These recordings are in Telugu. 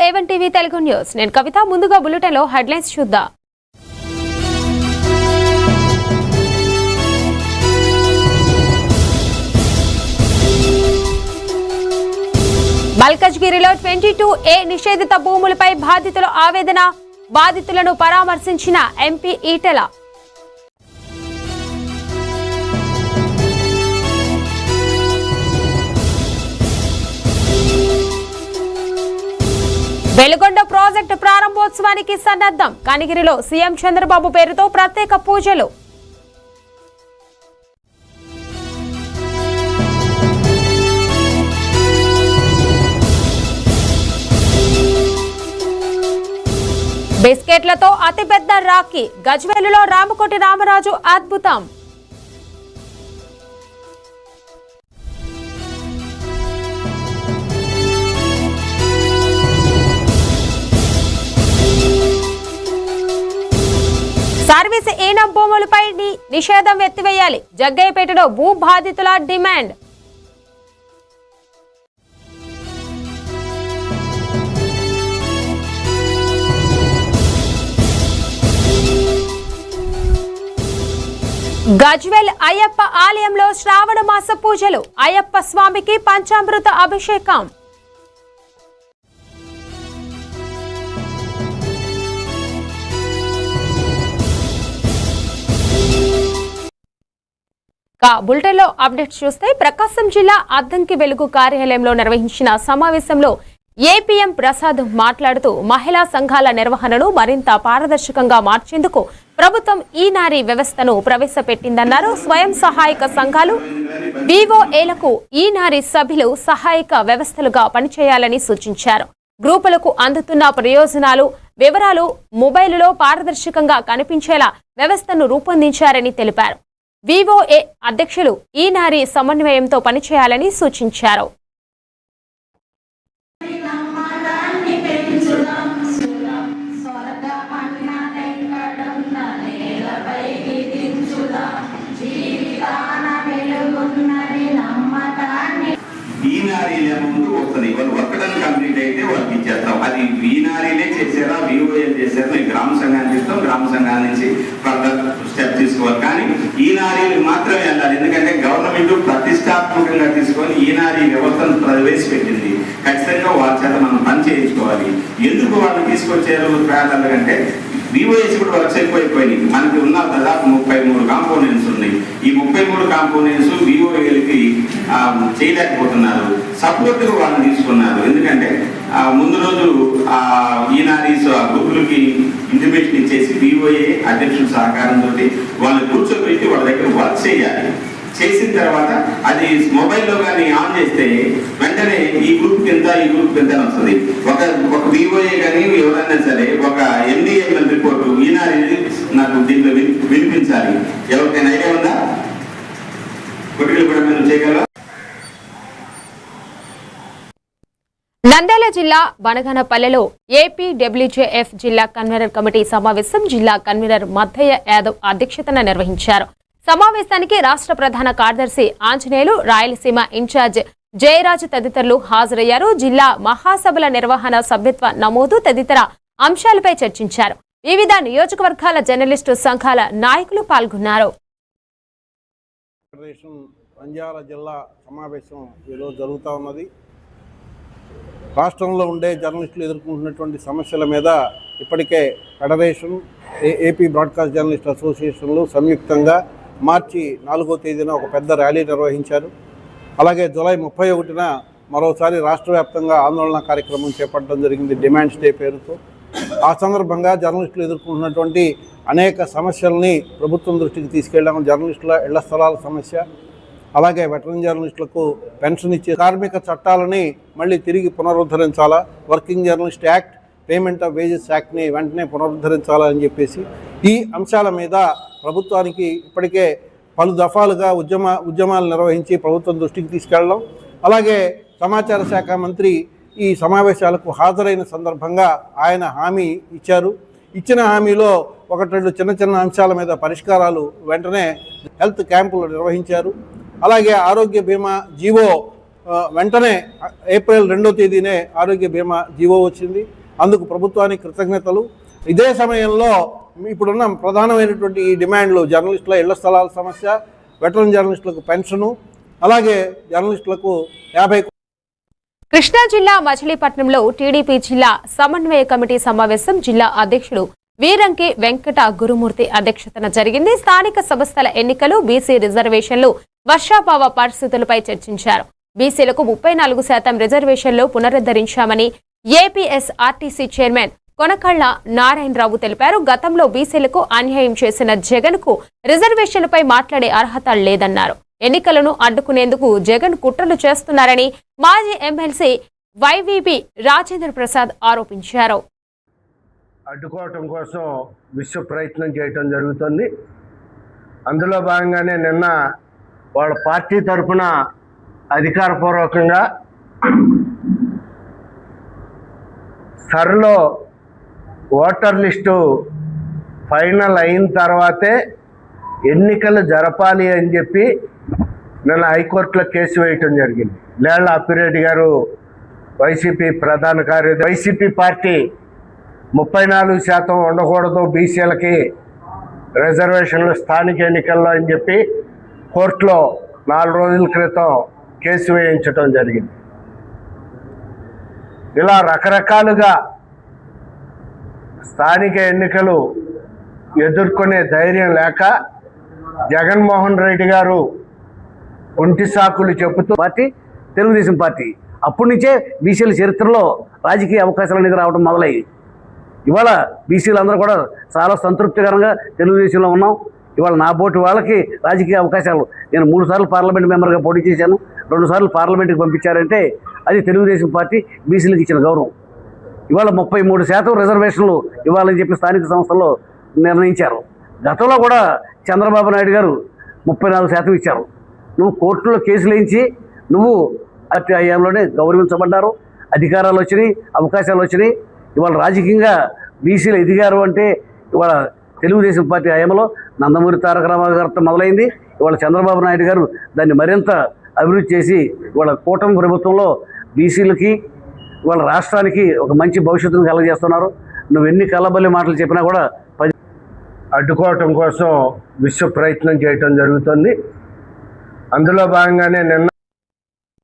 A1 TV Telugu news. నేను కవిత. ముందుగా బులెటిన్ లో హెడ్లైన్స్ చూద్దాం. మల్కజ్గిరిలో 22A నిషేధిత భూములపై బాధితుల ఆవేదన. బాధితులను పరామర్శించిన ఎంపీ ఈటెల. వెలుగొండ ప్రాజెక్టు ప్రారంభోత్సవానికి సన్నద్ధం. కనిగిరిలో సీఎం చంద్రబాబు పేరుతో ప్రత్యేక పూజలు. బిస్కెట్లతో అతిపెద్ద రాఖీ. గజ్వేలులో రామకోటి రామరాజు అద్భుతం. సర్వీస్ ఈనం భూములపై నిషేధం ఎత్తివేయాలి. జగ్గయ్యపేటలో భూ బాధితుల డిమాండ్. గజ్వేల్ అయ్యప్ప ఆలయంలో శ్రావణ మాస పూజలు. అయ్యప్ప స్వామికి పంచామృత అభిషేకం. బులెటిన్లో అప్డేట్స్ చూస్తే ప్రకాశం జిల్లా అద్దంకి వెలుగు కార్యాలయంలో నిర్వహించిన సమావేశంలో ఏపీఎం ప్రసాద్ మాట్లాడుతూ మహిళా సంఘాల నిర్వహణను మరింత పారదర్శకంగా మార్చేందుకు ప్రభుత్వం ఈ నారీ వ్యవస్థను ప్రవేశపెట్టిందన్నారు. స్వయం సహాయక సంఘాలు వివోఏలకు ఈ నారీ సభ్యులు సహాయక వ్యవస్థలుగా పనిచేయాలని సూచించారు. గ్రూపులకు అందుతున్న ప్రయోజనాలు వివరాలు మొబైలులో పారదర్శకంగా కనిపించేలా వ్యవస్థను రూపొందించారని తెలిపారు. వివోఏ అధ్యక్షులు ఈ నారీ సమన్వయంతో పనిచేయాలని సూచించారు. కంప్లీట్ అయితే వాళ్ళకి ఇచ్చేస్తాం. అది వీనారీలే చేసేలా వివోఏ చేసేలా గ్రామ సంఘానికి ఇస్తాం. గ్రామ సంఘాల నుంచి ఫర్దర్ స్టెప్ తీసుకోవాలి. కానీ ఈ నారీలు మాత్రమే వెళ్ళాలి. ఎందుకంటే గవర్నమెంట్ ప్రతిష్టాత్మకంగా తీసుకొని ఈ నారీ వ్యవస్థను ప్రవేశపెట్టింది. ఖచ్చితంగా వాళ్ళ చేత మనం పని చేయించుకోవాలి. ఎందుకు వాళ్ళు తీసుకొచ్చారు పేదలు అంటే వివోఎస్ కూడా వర్క్స్ ఎక్కువైపోయినాయి. మనకి ఉన్న దాదాపు 33 కాంపోనెంట్స్ ఉన్నాయి. ఈ 33 కాంపోనెంట్స్ వివోఏలకి చేయలేకపోతున్నారు. సపోర్ట్గా వాళ్ళని తీసుకున్నారు. ఎందుకంటే ముందు రోజు ఈనారీస్ ఆ గ్రూపులకి ఇంటిమేషన్ ఇచ్చేసి వివోఏ అధ్యక్షుల సహకారంతో వాళ్ళని కూర్చోబెట్టి వాళ్ళ దగ్గర వర్క్ చేయాలి. చేసిన తర్వాత అది మొబైల్లో కానీ ఆన్ చేస్తే వెంటనే ఈ గ్రూప్ కింద ఈ గ్రూప్ కింద వస్తుంది. ఒక వివోఏ కానీ ఎవరైనా సరే ఒక ఎండిఎంఎల్ రిపోర్టు ఈనారీ నాకు దీంట్లో వినిపించాలి. ఎవరికైనా ఐడియా ఉందా? కొట్టుకెళ్ళి కూడా మీరు చేయగలరా? నంద్యాల జిల్లా బనగానపల్లెలో ఏపీడబ్ల్యూజేఎఫ్ జిల్లా కన్వీనర్ కమిటీ సమావేశం జిల్లా కన్వీనర్ మద్దయ్య యాదవ్ అధ్యక్షతన నిర్వహించారు. సమావేశానికి రాష్ట్ర ప్రధాన కార్యదర్శి ఆంజనేయులు, రాయలసీమ ఇన్ఛార్జ్ జయరాజు తదితరులు హాజరయ్యారు. జిల్లా మహాసభల నిర్వహణ, సభ్యత్వ నమోదు తదితర అంశాలపై చర్చించారు. వివిధ నియోజకవర్గాల జర్నలిస్టు సంఘాల నాయకులు పాల్గొన్నారు. నంద్యాల జిల్లా సమావేశం ఈరోజు జరుగుతూ ఉన్నది. రాష్ట్రంలో ఉండే జర్నలిస్టులు ఎదుర్కొంటున్నటువంటి సమస్యల మీద ఇప్పటికే ఫెడరేషన్, ఏపీ బ్రాడ్కాస్ట్ జర్నలిస్ట్ అసోసియేషన్లు సంయుక్తంగా మార్చి 4వ తేదీన ఒక పెద్ద ర్యాలీ నిర్వహించారు. అలాగే జూలై 31న మరోసారి రాష్ట్ర వ్యాప్తంగా ఆందోళన కార్యక్రమం చేపట్టడం జరిగింది డిమాండ్స్ డే పేరుతో. ఆ సందర్భంగా జర్నలిస్టులు ఎదుర్కొంటున్నటువంటి అనేక సమస్యల్ని ప్రభుత్వం దృష్టికి తీసుకెళ్ళాము. జర్నలిస్టుల ఇళ్ల స్థలాల సమస్య, అలాగే వెటరన్ జర్నలిస్టులకు పెన్షన్ ఇచ్చే కార్మిక చట్టాలని మళ్ళీ తిరిగి పునరుద్ధరించాలా, working journalist act, payment of wages యాక్ట్ని వెంటనే పునరుద్ధరించాలా అని చెప్పేసి ఈ అంశాల మీద ప్రభుత్వానికి ఇప్పటికే పలు దఫాలుగా ఉద్యమాలు నిర్వహించి ప్రభుత్వం దృష్టికి తీసుకెళ్ళడం. అలాగే సమాచార శాఖ మంత్రి ఈ సమావేశాలకు హాజరైన సందర్భంగా ఆయన హామీ ఇచ్చారు. ఇచ్చిన హామీలో 1-2 చిన్న అంశాల మీద పరిష్కారాలు వెంటనే హెల్త్ క్యాంపులు నిర్వహించారు. అలాగే ఆరోగ్య బీమా జీవో వెంటనే ఏప్రిల్ 2వ తేదీనే ఆరోగ్య బీమా జీవో వచ్చింది. అందుకు ప్రభుత్వానికి కృతజ్ఞతలు. ఇదే సమయంలో ఇప్పుడున్న ప్రధానమైనటువంటి ఈ డిమాండ్లు జర్నలిస్టుల ఇళ్ల స్థలాల సమస్య, వెటరన్ జర్నలిస్టులకు పెన్షను, అలాగే జర్నలిస్టులకు 50. కృష్ణా జిల్లా మచిలీపట్నంలో టీడీపీ జిల్లా సమన్వయ కమిటీ సమావేశం జిల్లా అధ్యక్షుడు వీరంకి వెంకట గురుమూర్తి అధ్యక్షతన జరిగింది. స్థానిక సంస్థల ఎన్నికలు, బీసీ రిజర్వేషన్లు, వర్షాభావ పరిస్థితులపై చర్చించారు. బీసీలకు 34% రిజర్వేషన్లు పునరుద్ధరించామని ఏపీఎస్ఆర్టీసీ చైర్మన్ కొనకళ్ళ నారాయణరావు తెలిపారు. గతంలో బీసీలకు అన్యాయం చేసిన జగన్ కు రిజర్వేషన్లపై మాట్లాడే అర్హత లేదన్నారు. ఎన్నికలను అడ్డుకునేందుకు జగన్ కుట్రలు చేస్తున్నారని మాజీ ఎమ్మెల్సీ వైవీబీ రాజేంద్ర ప్రసాద్ ఆరోపించారు. అడ్డుకోవటం కోసం విశ్వ ప్రయత్నం చేయటం జరుగుతుంది. అందులో భాగంగానే నిన్న వాళ్ళ పార్టీ తరఫున అధికారపూర్వకంగా సర్లో ఓటర్ లిస్టు ఫైనల్ అయిన తర్వాతే ఎన్నికలు జరపాలి అని చెప్పి నిన్న హైకోర్టులో కేసు వేయటం జరిగింది. లేళ్ల అప్పిరెడ్డి గారు వైసీపీ ప్రధాన కార్యదర్శి, వైసీపీ పార్టీ 34% ఉండకూడదు బీసీలకి రిజర్వేషన్లు స్థానిక ఎన్నికల్లో అని చెప్పి కోర్టులో 4 రోజుల క్రితం కేసు వేయించడం జరిగింది. ఇలా రకరకాలుగా స్థానిక ఎన్నికలు ఎదుర్కొనే ధైర్యం లేక జగన్మోహన్ రెడ్డి గారు ఒంటి సాకులు చెబుతూ పార్టీ తెలుగుదేశం పార్టీ అప్పటి నుంచే బీసీల చరిత్రలో రాజకీయ అవకాశాలు అనేది రావడం మొదలయ్యి ఇవాళ బీసీలు అందరూ కూడా చాలా సంతృప్తికరంగా తెలుగుదేశంలో ఉన్నాం. ఇవాళ నా బోటి వాళ్ళకి రాజకీయ అవకాశాలు, నేను 3 సార్లు పార్లమెంట్ మెంబర్గా పోటీ చేశాను, 2 సార్లు పార్లమెంట్కి పంపించారంటే అది తెలుగుదేశం పార్టీ బీసీలకు ఇచ్చిన గౌరవం. ఇవాళ 33% రిజర్వేషన్లు ఇవ్వాలని చెప్పి స్థానిక సంస్థల్లో నిర్ణయించారు. గతంలో కూడా చంద్రబాబు నాయుడు గారు 34% ఇచ్చారు. నువ్వు కోర్టులో కేసులు వేయించి నువ్వు పార్టీ హయాంలోనే గౌరవించబడ్డారు, అధికారాలు వచ్చినాయి, అవకాశాలు వచ్చినాయి. ఇవాళ రాజకీయంగా బీసీలు ఎదిగారు అంటే ఇవాళ తెలుగుదేశం పార్టీ హయాంలో నందమూరి తారక రామారావు గారితో మొదలైంది. ఇవాళ చంద్రబాబు నాయుడు గారు దాన్ని మరింత అభివృద్ధి చేసి ఇవాళ కూటమి ప్రభుత్వంలో బీసీలకి ఇవాళ రాష్ట్రానికి ఒక మంచి భవిష్యత్తును కలగజేస్తున్నారు. నువ్వు ఎన్ని కళ్ళబల్లి మాటలు చెప్పినా కూడా అడ్డుకోవటం కోసం విశ్వ ప్రయత్నం చేయటం జరుగుతుంది. అందులో భాగంగానే నిన్న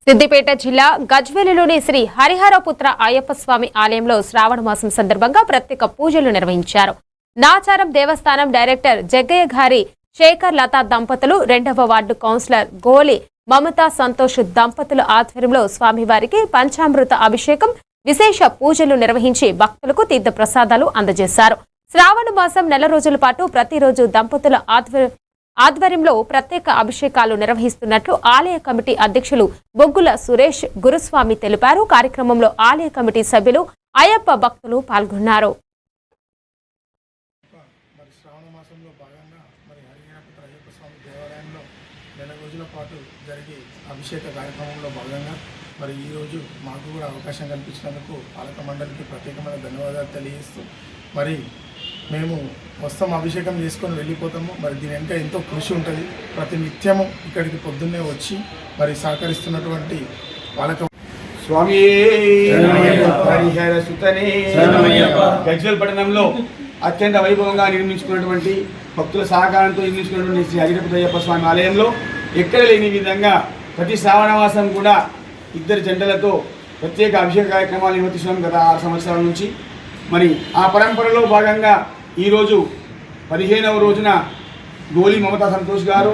సిద్దిపేట జిల్లా గజ్వేలులోని శ్రీ హరిహరపుత్ర అయ్యప్ప స్వామి ఆలయంలో శ్రావణ మాసం సందర్భంగా ప్రత్యేక పూజలు నిర్వహించారు. నాచారం దేవస్థానం డైరెక్టర్ జగ్గయ్య గారి శేఖర్ లతా దంపతులు, 2వ వార్డు కౌన్సిలర్ గోలి మమతా సంతోష్ దంపతుల ఆధ్వర్యంలో స్వామివారికి పంచామృత అభిషేకం, విశేష పూజలు నిర్వహించి భక్తులకు తీర్థ ప్రసాదాలు అందజేశారు. శ్రావణ మాసం 4 రోజుల పాటు ప్రతిరోజు దంపతుల ఆధ్వర్యంలో ప్రత్యేక అభిషేకాలు నిర్వహిస్తున్నట్లు ఆలయ కమిటీ అధ్యక్షులు బొగ్గుల సురేష్ గురుస్వామి తెలిపారు. కార్యక్రమంలో ఆలయ కమిటీ సభ్యులు, అయ్యప్ప భక్తులు పాల్గొన్నారు. శ్రావణ మాసంలో భాగంగా హరిహరపుత్ర అయ్యప్ప స్వామి దేవాలయంలో 4 రోజుల పాటు జరిగే అభిషేక కార్యక్రమంలో భాగంగా ఈరోజు మాకు కూడా అవకాశం కల్పించినందుకు పాలక మండలికి ప్రత్యేకమైన ధన్యవాదాలు తెలియజేస్తూ మేము మొత్తం అభిషేకం చేసుకొని వెళ్ళిపోతాము. దీని వెనుక ఎంతో కృషి ఉంటుంది. ప్రతి నిత్యము ఇక్కడికి పొద్దున్నే వచ్చి సహకరిస్తున్నటువంటి పాలక స్వామి హరిహర సుతనే గజ్వేల్ పట్టణంలో అత్యంత వైభవంగా నిర్మించుకున్నటువంటి భక్తుల సహకారంతో నిర్మించుకున్నటువంటి శ్రీ హరిహరపుత్ర అయ్యప్ప స్వామి ఆలయంలో ఎక్కడ లేని విధంగా ప్రతి శ్రావణ మాసం కూడా 2 జంటలతో ప్రత్యేక అభిషేక కార్యక్రమాలు నిర్వహిస్తున్నాం గత 6 సంవత్సరాల నుంచి. ఆ పరంపరలో భాగంగా ఈరోజు 15వ రోజున గోలి మమతా సంతోష్ గారు,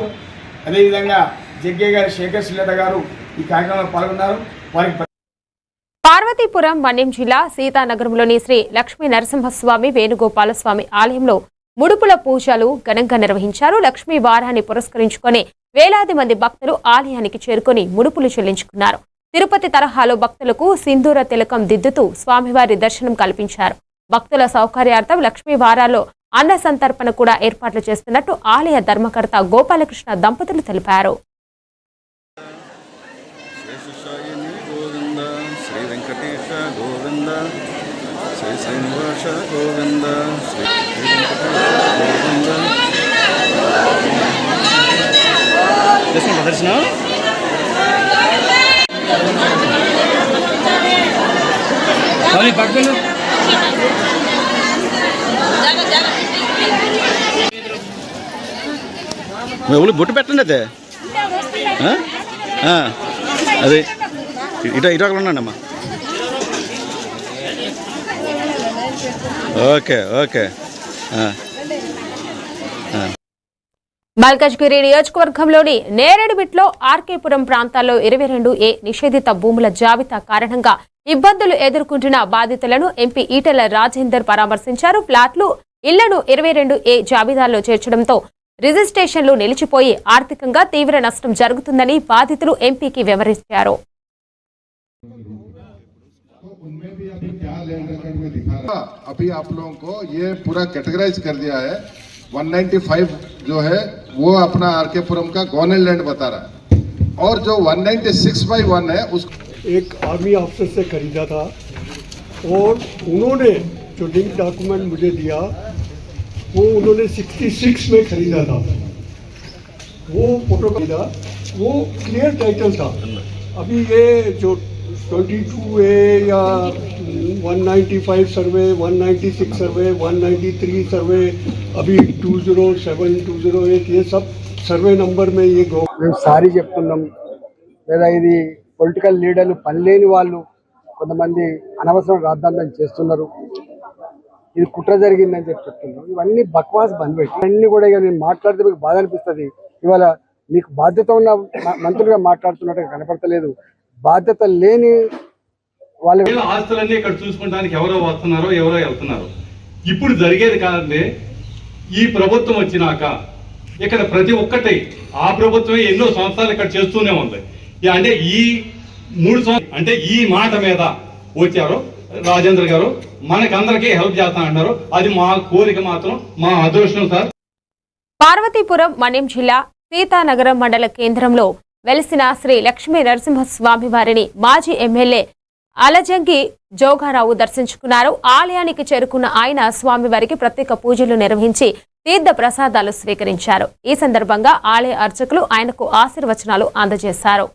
అదేవిధంగా జగ్గయ్య గారి శేఖర్ శ్రీలత గారు ఈ కార్యక్రమంలో పాల్గొన్నారు. వారికి పార్వతీపురం మన్యం జిల్లా సీతానగరంలోని శ్రీ లక్ష్మీ నరసింహస్వామి వేణుగోపాలస్వామి ఆలయంలో ముడుపుల పూజలు ఘనంగా నిర్వహించారు. లక్ష్మీ వారాన్ని పురస్కరించుకొని వేలాది మంది భక్తులు ఆలయానికి చేరుకొని ముడుపులు చెల్లించుకున్నారు. తిరుపతి తరహాలో భక్తులకు సింధూర తిలకం దిద్దుతూ స్వామివారి దర్శనం కల్పించారు. భక్తుల సౌకర్యార్థం లక్ష్మీ వారాల్లో అన్న సంతర్పణ కూడా ఏర్పాట్లు చేస్తున్నట్టు ఆలయ ధర్మకర్త గోపాలకృష్ణ దంపతులు తెలిపారు. బొట్టు పెట్టండి అదే అదే ఇటు అక్కడ ఉండండి అమ్మా. Okay okay. మల్కాజ్గిరి నియోజకవర్గంలోని నేరేడుమిట్లో ఆర్కేపురం ప్రాంతాల్లో 22A నిషేధిత భూముల జాబితా కారణంగా ఇబ్బందులు ఎదుర్కొంటున్న బాధితులను ఎంపీ ఈటెల రాజేందర్ పరామర్శించారు. ఫ్లాట్లు, ఇళ్లను 22A జాబితాలో చేర్చడంతో రిజిస్ట్రేషన్లు నిలిచిపోయి ఆర్థికంగా తీవ్ర నష్టం జరుగుతుందని బాధితులు ఎంపీకి వివరించారు. अभी आप लोगों को ये पूरा कैटेगराइज कर दिया है। 195 जो है वो अपना आरकेपुरम का गवर्नमेंट लैंड बता रहा है, और जो 196/1 है उसको एक आर्मी ऑफिसर से खरीदा था, और उन्होंने जो लिंक डॉक्यूमेंट मुझे दिया वो उन्होंने 66 में खरीदा था। वो फोटो खरीदा, वो क्लियर टाइटल था। अभी ये जो 22A या 195 सर्वे, 196 सर्वे, 193 सर्वे, अभी 207, 208 ये सब सर्वे नंबर में ये మేము సారీ చెప్తున్నాం. లేదా ఇది పొలిటికల్ లీడర్లు పనిలేని వాళ్ళు కొంతమంది అనవసరం రాద్ధాంతం చేస్తున్నారు, ఇది కుట్ర జరిగిందని చెప్తున్నారు. ఇవన్నీ బక్వాస్ బంద్ పెట్టి అన్నీ కూడా ఇక నేను మాట్లాడితే మీకు బాధ అనిపిస్తుంది. ఇవాళ మీకు బాధ్యత ఉన్న మంత్రులుగా మాట్లాడుతున్నట్టుగా కనపడతలేదు. బాధ్యత లేని వాళ్ళ ఆస్తులన్నీ ఇక్కడ చూసుకుంటానికి ఎవరో వస్తున్నారో ఎవరో వెళ్తున్నారు. ఇప్పుడు జరిగేది కాదండి, ఈ ప్రభుత్వం వచ్చినాక ఇక్కడ ప్రతి ఒక్కటి ఆ ప్రభుత్వమే ఎన్నో సంవత్సరాలు ఇక్కడ చేస్తూనే ఉంది. అంటే ఈ 3 సంవత్సరాలు అంటే ఈ మాట మీద వచ్చారు రాజేంద్ర గారు, మనకందరికీ హెల్ప్ చేస్తానంటారు. అది మా కోరిక మాత్రం, మా అదృష్టం సార్. పార్వతీపురం మన్యం జిల్లా సీతానగరం మండల కేంద్రంలో వెలిసిన శ్రీ లక్ష్మీ నరసింహస్వామి వారిని మాజీ ఎమ్మెల్యే అలజంగి జోగారావు దర్శించుకున్నారు. ఆలయానికి చేరుకున్న ఆయన స్వామివారికి ప్రత్యేక పూజలు నిర్వహించి తీర్థ ప్రసాదాలు స్వీకరించారు. ఈ సందర్భంగా ఆలయ అర్చకులు ఆయనకు ఆశీర్వచనాలు అందజేశారు.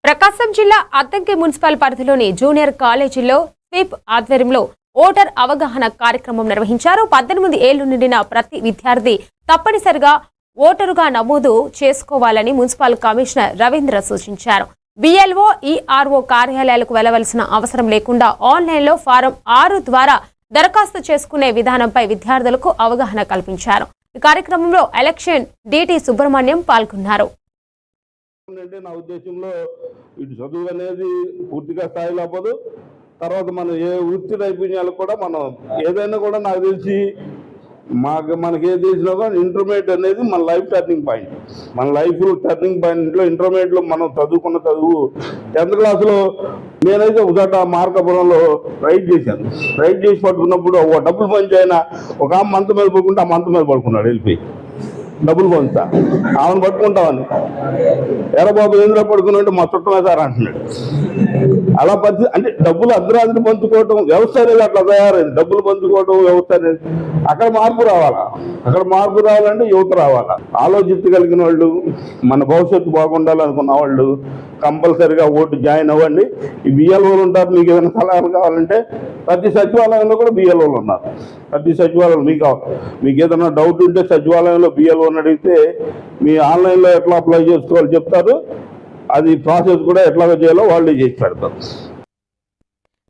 ప్రకాశం జిల్లా అద్దంకి మున్సిపల్ పరిధిలోని జూనియర్ కాలేజీలో స్వీప్ ఆధ్వర్యంలో ఓటర్ అవగాహన కార్యక్రమం నిర్వహించారు. 18 ఏళ్లు నిండిన ప్రతి విద్యార్థి తప్పనిసరిగా ఓటరుగా నమోదు చేసుకోవాలని మున్సిపల్ కమిషనర్ రవీంద్ర సూచించారు. BLO, ERO కార్యాలయాలకు వెళ్లవలసిన అవసరం లేకుండా ఆన్లైన్లో ఫారం 6 ద్వారా దరఖాస్తు చేసుకునే విధానంపై విద్యార్థులకు అవగాహన కల్పించారు. ఈ కార్యక్రమంలో ఎలక్షన్ DT సుబ్రహ్మణ్యం పాల్గొన్నారు. నా ఉద్దేశంలో ఇటు చదువు అనేది పూర్తిగా స్థాయిలో అవ్వదు. తర్వాత మనం ఏ వృత్తి నైపుణ్యాలు కూడా మనం ఏదైనా కూడా నాకు తెలిసి మనకి ఏది తెలిసినా కూడా ఇంటర్మీడియట్ అనేది మన లైఫ్ టర్నింగ్ పాయింట్. మన లైఫ్ టర్నింగ్ పాయింట్లో ఇంటర్మీడియట్లో మనం చదువుకున్న చదువు 10th క్లాస్లో నేనైతే ఒకట మార్కాపురంలో రైడ్ చేశాను. రైడ్ చేసి పట్టుకున్నప్పుడు ఒక డబ్బులు పంచి అయినా ఒక మంత మీద పడుకుంటే ఆ మంత మీద పడుకున్నాడు వెళ్ళిపోయి. డబ్బులు పంచుతా ఆమెను పట్టుకుంటామని ఎర్రబాబు ఏంద్ర పడుకున్నట్టు మా చుట్టమే సార్ అంటున్నాడు. అలా పరిస్థితి అంటే డబ్బులు అర్ధరాత్రి పంచుకోవటం వ్యవస్థ అనేది అట్లా తయారైంది. డబ్బులు పంచుకోవటం వ్యవస్థ అనేది అక్కడ మార్పు రావాలా. అక్కడ మార్పు రావాలంటే యువత రావాలా. ఆలోచించగలిగిన వాళ్ళు, మన భవిష్యత్తు బాగుండాలనుకున్న వాళ్ళు కంపల్సరిగా ఓటు జాయిన్ అవ్వండి. ఈ BLOలు ఉంటారు. మీకు ఏదైనా సలహాలు కావాలంటే ప్రతి సచివాలయంలో కూడా BLOలు ఉన్నారు. ప్రతి సచివాలయం మీకు ఏదైనా డౌట్ ఉంటే సచివాలయంలో BLOని అడిగితే మీ ఆన్లైన్లో ఎట్లా అప్లై చేసుకోవాలో చెప్తారు. అది ప్రాసెస్ కూడా ఎట్లాగో చేయాలో వాళ్ళే చేసి పెడతారు.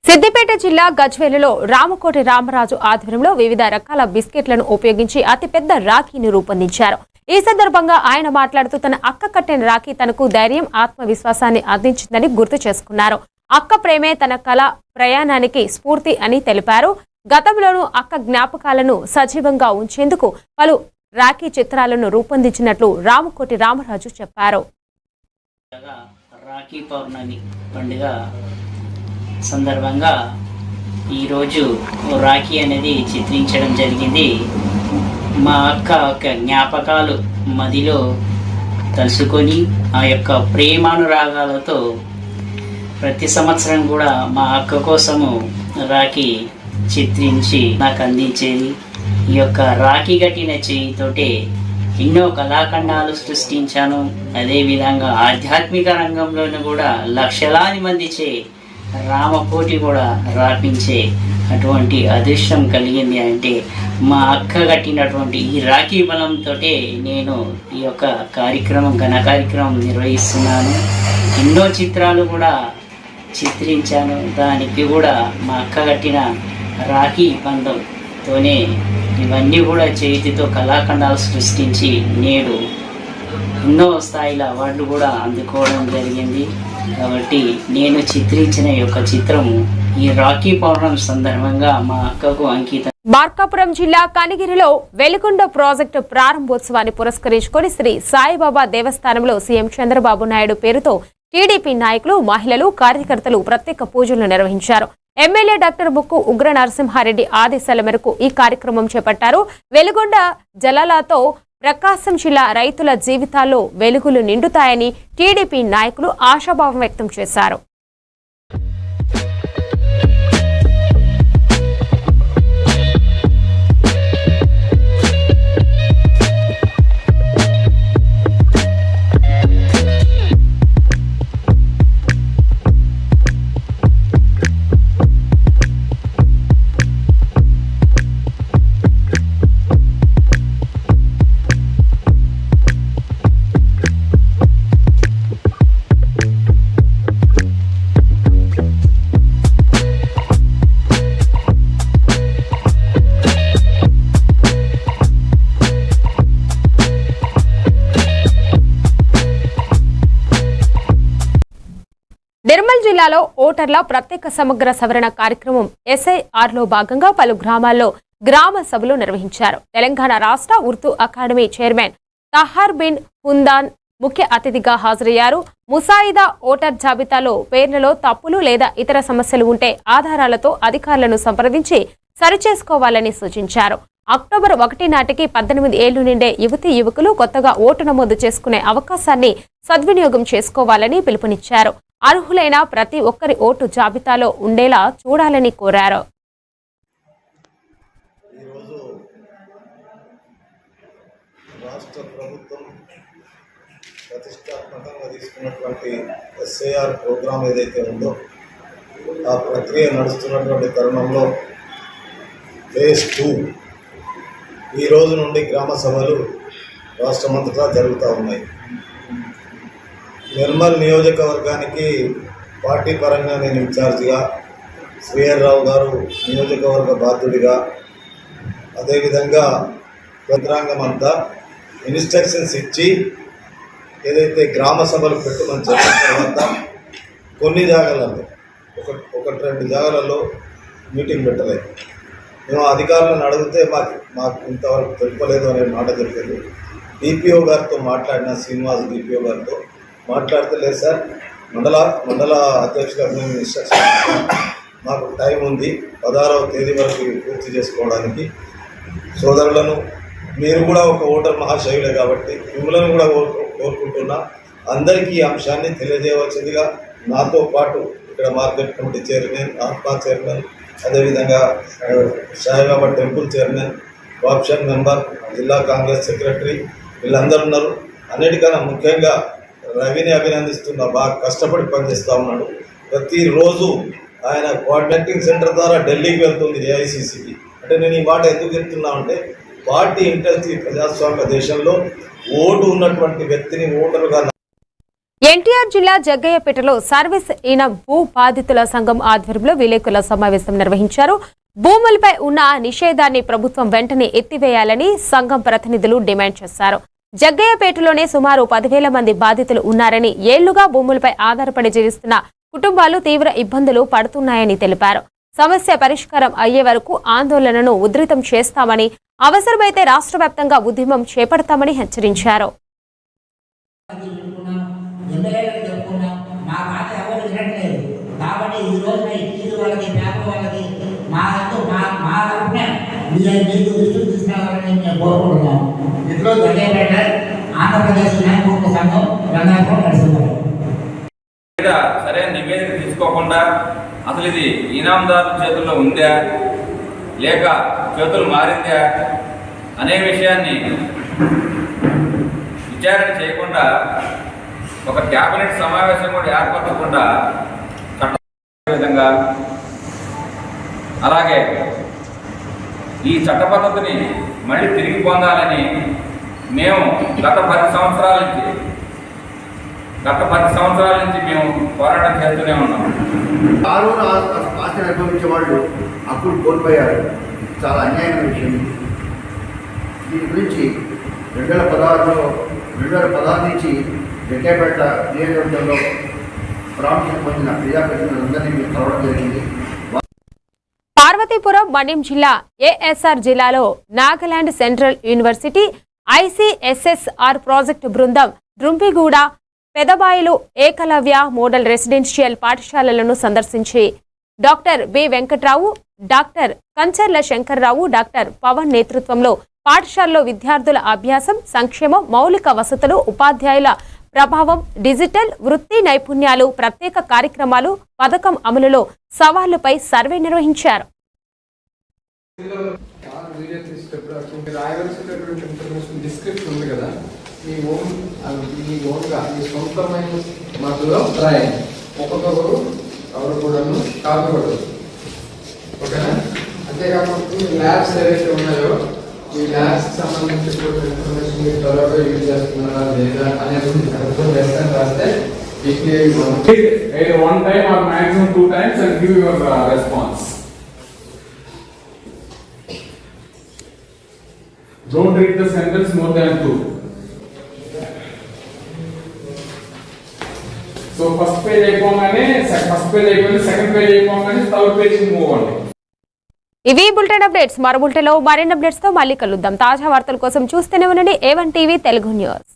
సిద్దిపేట జిల్లా గజ్వేలులో రామకోటి రామరాజు ఆధ్వర్యంలో వివిధ రకాల బిస్కెట్లను ఉపయోగించి అతిపెద్ద రాఖీని రూపొందించారు. ఈ సందర్భంగా ఆయన మాట్లాడుతూ తన అక్క కట్టిన రాఖీ తనకు ధైర్యం, ఆత్మవిశ్వాసాన్ని అందించిందని గుర్తు చేసుకున్నారు. అక్క ప్రేమే తన కళ ప్రయాణానికి స్ఫూర్తి అని తెలిపారు. గతంలోనూ అక్క జ్ఞాపకాలను సజీవంగా ఉంచేందుకు పలు రాఖీ చిత్రాలను రూపొందించినట్లు రామకోటి రామరాజు చెప్పారు. రాఖీ పౌర్ణమి పండుగ సందర్భంగా ఈరోజు రాఖీ అనేది చిత్రించడం జరిగింది. మా అక్క యొక్క జ్ఞాపకాలు మదిలో తలుసుకొని ఆ యొక్క ప్రేమానురాగాలతో ప్రతి సంవత్సరం కూడా మా అక్క కోసము రాఖీ చిత్రించి నాకు అందించేది. ఈ యొక్క రాఖీ కట్టిన చేయితోటే ఎన్నో కళాఖండాలు సృష్టించాను. అదేవిధంగా ఆధ్యాత్మిక రంగంలోనూ కూడా లక్షలాది మంది రామకోటి కూడా రాపించే అటువంటి అదృష్టం కలిగింది. అంటే మా అక్క కట్టినటువంటి ఈ రాఖీ బలంతో నేను ఈ యొక్క ఘన కార్యక్రమం నిర్వహిస్తున్నాను. ఎన్నో చిత్రాలు కూడా చిత్రించాను. దానికి కూడా మా అక్క కట్టిన రాఖీ బంధంతోనే ఇవన్నీ కూడా చేతితో కళాఖండాలు సృష్టించి నేడు ఎన్నో స్థాయిల అవార్డులు కూడా అందుకోవడం జరిగింది. కాబట్టి నేను చిత్రించిన యొక్క చిత్రము ఈ రాఖీ పౌర్ణమి సందర్భంగా మా అక్కకు అంకితం. మార్కాపురం జిల్లా కనిగిరిలో వెలుగొండ ప్రాజెక్టు ప్రారంభోత్సవాన్ని పురస్కరించుకొని శ్రీ సాయిబాబా దేవస్థానంలో సీఎం చంద్రబాబు నాయుడు పేరుతో టీడీపీ నాయకులు, మహిళలు, కార్యకర్తలు ప్రత్యేక పూజలు నిర్వహించారు. ఎమ్మెల్యే డాక్టర్ ముక్కు ఉగ్ర నరసింహారెడ్డి ఆదేశాల మేరకు ఈ కార్యక్రమం చేపట్టారు. వెలుగొండ జలాలతో ప్రకాశం జిల్లా రైతుల జీవితాల్లో వెలుగులు నిండుతాయని టీడీపీ నాయకులు ఆశాభావం వ్యక్తం చేశారు. నిర్మల్ జిల్లాలో ఓటర్ల ప్రత్యేక సమగ్ర సవరణ కార్యక్రమం SIRలో భాగంగా పలు గ్రామాల్లో గ్రామ సభలు నిర్వహించారు. తెలంగాణ రాష్ట్ర ఉర్దూ అకాడమీ చైర్మన్ తహార్ బిన్ హుందాన్ ముఖ్య అతిథిగా హాజరయ్యారు. ముసాయిదా ఓటర్ జాబితాలో పేర్లలో తప్పులు లేదా ఇతర సమస్యలు ఉంటే ఆధారాలతో అధికారులను సంప్రదించి సరిచేసుకోవాలని సూచించారు. అక్టోబర్ 1 నాటికి 18 ఏళ్లు నిండే యువతీ యువకులు కొత్తగా ఓటు నమోదు చేసుకునే అవకాశాన్ని సద్వినియోగం చేసుకోవాలని పిలుపునిచ్చారు. అర్హులైన ప్రతి ఒక్కరి ఓటు జాబితాలో ఉండేలా చూడాలని కోరారు. ఈరోజు రాష్ట్ర ప్రభుత్వం ప్రతిష్టాత్మకంగా తీసుకున్నటువంటి SIR ప్రోగ్రాం ఏదైతే ఉందో ఆ ప్రక్రియ నడుస్తున్నటువంటి తరుణంలో ఫేజ్ 2 ఈ రోజు నుండి గ్రామ సభలు రాష్ట్రమంతటా జరుగుతూ ఉన్నాయి. నిర్మల్ నియోజకవర్గానికి పార్టీ పరంగా నేను ఇన్ఛార్జిగా, శ్రీహర్రావు గారు నియోజకవర్గ బాధ్యుడిగా, అదేవిధంగా యంత్రాంగం అంతా ఇన్స్ట్రక్షన్స్ ఇచ్చి ఏదైతే గ్రామ సభలు పెట్టుమని చెప్పిన తర్వాత కొన్ని జాగాలలో ఒకటి రెండు జాగాలలో మీటింగ్ పెట్టలేదు. మేము అధికారులను అడిగితే మాకు ఇంతవరకు తెలుపలేదు అనే మాట చెప్పారు. DPO గారితో మాట్లాడిన శ్రీనివాస్ DPO గారితో మాట్లాడితే లేదు సార్, మండల అధ్యక్షులకు మేము ఇన్స్ట్రక్షన్ మాకు టైం ఉంది 16వ తేదీ వరకు పూర్తి చేసుకోవడానికి. సోదరులను మీరు కూడా ఒక ఓటర్ మహాశయులే కాబట్టి మిమ్మల్ని కూడా కోరుకుంటున్నా, అందరికీ ఈ అంశాన్ని తెలియజేయవలసిందిగా నాతో పాటు ఇక్కడ మార్కెట్ కమిటీ చైర్మన్, ఆత్మా చైర్మన్, అదేవిధంగా Saibaba temple chairman, option member, జిల్లా కాంగ్రెస్ సెక్రటరీ వీళ్ళందరూ ఉన్నారు. అన్నిటికన్నా ముఖ్యంగా రవిని అభినందిస్తున్నా, బాగా కష్టపడి పనిచేస్తూ ఉన్నాడు. ప్రతిరోజు ఆయన కోఆర్డినేటింగ్ సెంటర్ ద్వారా ఢిల్లీకి వెళ్తుంది AICCకి. అంటే నేను ఈ మాట ఎందుకు చెప్తున్నా అంటే పార్టీ ఇంట్రెస్ట్ ఈ ప్రజాస్వామ్య దేశంలో ఓటు ఉన్నటువంటి వ్యక్తిని ఓటరుగా ఎన్టీఆర్ జిల్లా జగ్గయ్యపేటలో సర్వీస్ ఇనం భూ బాధితుల సంఘం ఆధ్వర్యంలో విలేకరుల సమావేశం నిర్వహించారు. భూములపై ఉన్న నిషేధాన్ని ప్రభుత్వం వెంటనే ఎత్తివేయాలని సంఘం ప్రతినిధులు డిమాండ్ చేశారు. జగ్గయ్యపేటలోనే సుమారు 10,000 మంది బాధితులు ఉన్నారని, ఏళ్లుగా భూములపై ఆధారపడి జీవిస్తున్న కుటుంబాలు తీవ్ర ఇబ్బందులు పడుతున్నాయని తెలిపారు. సమస్య పరిష్కారం అయ్యే వరకు ఆందోళనను ఉధృతం చేస్తామని, అవసరమైతే రాష్ట్ర వ్యాప్తంగా ఉద్యమం చేపడతామని హెచ్చరించారు. సరైన నివేదిక తీసుకోకుండా అసలు ఇది ఇనాందారుల చేతుల్లో ఉందా లేక చేతులు మారిందా అనే విషయాన్ని విచారణ చేయకుండా ఒక క్యాబినెట్ సమావేశం కూడా ఏర్పరచకుండా విధంగా అలాగే ఈ చట్ట పద్ధతిని మళ్ళీ తిరిగి పొందాలని మేము గత 10 సంవత్సరాల నుంచి మేము పోరాటం చేస్తూనే ఉన్నాం. ఆ రోజు ఆస్తిని అనుభవించే వాళ్ళు అప్పుడు కోల్పోయారు. చాలా అన్యాయమైన విషయం. దీని గురించి 2016 నుంచి జగ్గయ్యపేట నియోజకవర్గంలో ప్రాముఖ్యత పొందిన ప్రజాప్రతినిధులందరినీ మేము కలవడం జరిగింది. పార్వతీపురం మన్యం జిల్లా ఏఎస్ఆర్ జిల్లాలో Nagaland central university ICSSR project బృందం డ్రుంపిగూడ, పెదబాయిలు ఏకలవ్య మోడల్ రెసిడెన్షియల్ పాఠశాలలను సందర్శించి doctor B Venkatrao, doctor Kancharla Shankarrao, doctor Pavan నేతృత్వంలో పాఠశాలలో విద్యార్థుల అభ్యాసం, సంక్షేమం, మౌలిక వసతులు, ఉపాధ్యాయుల ప్రభావం, డిజిటల్ వృత్తి నైపుణ్యాలు, ప్రత్యేక కార్యక్రమాలు, పథకం అమలులో సవాళ్లపై సర్వే నిర్వహించారు. అంతేకాకుండా ల్యాబ్స్ ఏవైతే ఉన్నాయో ఈ ల్యాబ్స్ సంబంధించి ఇన్ఫర్మేషన్ మీరు త్వరగా యూజ్ చేస్తున్నారా లేదా అనేది రాస్తే either one time or maximum 2 times and give your response. Don't read the sentence more than 2. So first page అయిపోగానే second page అయిపోగానే third page move on. ఇవి బులెటిన్ అప్డేట్స్. మరో బులెటిన్లో మరిన్ని అప్డేట్స్ తో మళ్ళీ కలుద్దాం. తాజా వార్తల కోసం చూస్తూనే ఉండండి A1 TV తెలుగు న్యూస్.